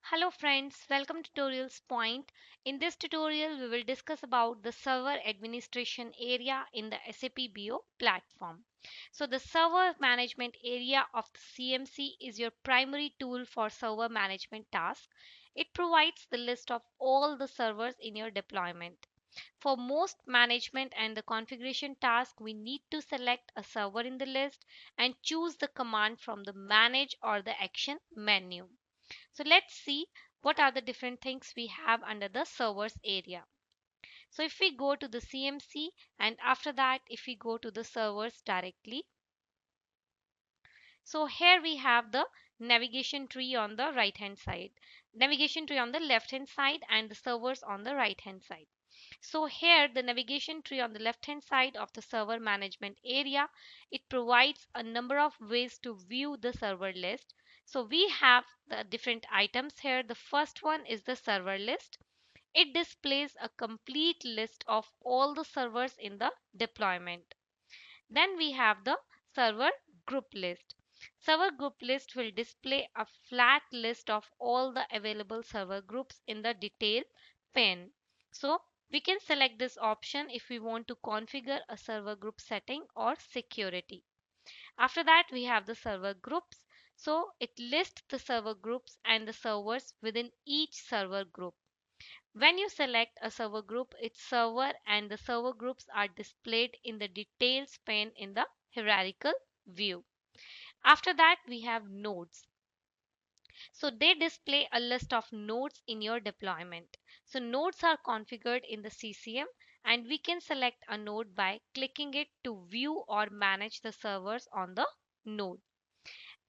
Hello friends, welcome to Tutorials Point. In this tutorial, we will discuss about the server administration area in the SAP BO platform. So the server management area of the CMC is your primary tool for server management tasks. It provides the list of all the servers in your deployment. For most management and the configuration task, we need to select a server in the list and choose the command from the manage or the action menu. So let's see what are the different things we have under the servers area. So if we go to the CMC and after that if we go to the servers directly. So here we have the navigation tree on the right hand side, navigation tree on the left hand side and the servers on the right hand side. So here the navigation tree on the left hand side of the server management area, it provides a number of ways to view the server list. So we have the different items here. The first one is the server list. It displays a complete list of all the servers in the deployment. Then we have the server group list. Server group list will display a flat list of all the available server groups in the detail pane. So we can select this option if we want to configure a server group setting or security. After that, we have the server groups. So it lists the server groups and the servers within each server group. When you select a server group, its server and the server groups are displayed in the details pane in the hierarchical view. After that, we have nodes. So they display a list of nodes in your deployment. So nodes are configured in the CCM and we can select a node by clicking it to view or manage the servers on the node.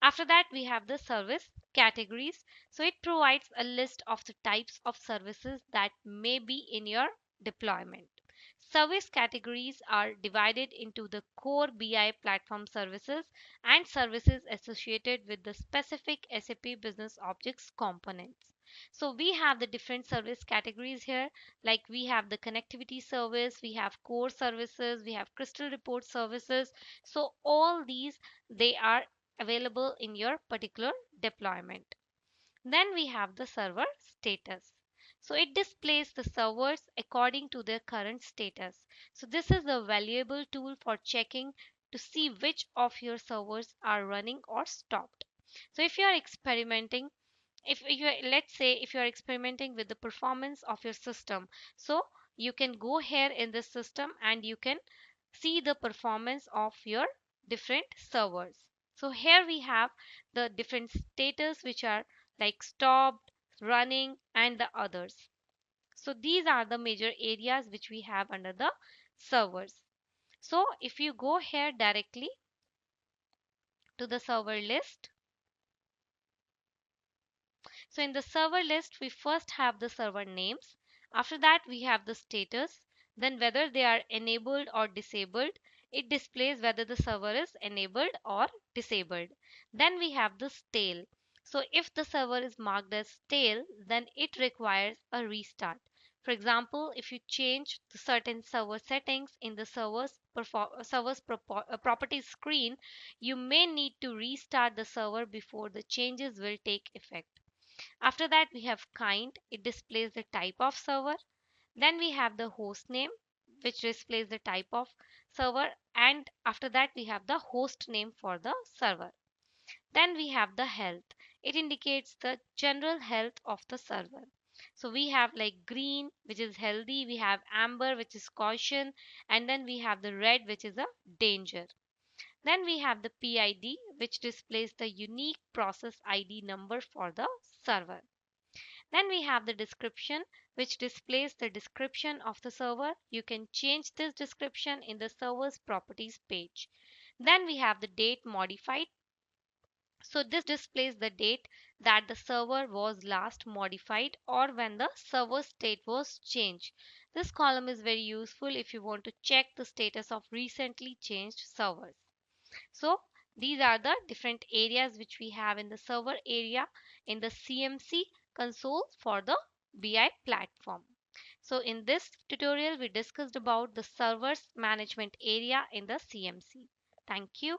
After that, we have the service categories. So it provides a list of the types of services that may be in your deployment. Service categories are divided into the core BI platform services and services associated with the specific SAP Business Objects components. So we have the different service categories here, like we have the connectivity service, we have core services, we have crystal report services. So all these, they are available in your particular deployment. Then we have the server status. So it displays the servers according to their current status. So this is a valuable tool for checking to see which of your servers are running or stopped. So if you are experimenting, if you let's say if you are experimenting with the performance of your system, so you can go here in this system and you can see the performance of your different servers. So here we have the different status which are like stopped, running and the others. So these are the major areas which we have under the servers. So if you go here directly to the server list, so in the server list, we first have the server names. After that, we have the status. Then whether they are enabled or disabled, it displays whether the server is enabled or disabled. Then we have the stale. So if the server is marked as stale, then it requires a restart. For example, if you change the certain server settings in the properties screen, you may need to restart the server before the changes will take effect. After that, we have kind, it displays the type of server. Then we have the host name, which displays the type of server. And after that, we have the host name for the server. Then we have the health. It indicates the general health of the server. So we have like green, which is healthy. We have amber, which is caution. And then we have the red, which is a danger. Then we have the PID, which displays the unique process ID number for the server. Then we have the description, which displays the description of the server. You can change this description in the server's properties page. Then we have the date modified. So this displays the date that the server was last modified or when the server state was changed. This column is very useful if you want to check the status of recently changed servers. So these are the different areas which we have in the server area in the CMC console for the BI platform. So in this tutorial, we discussed about the servers management area in the CMC. Thank you.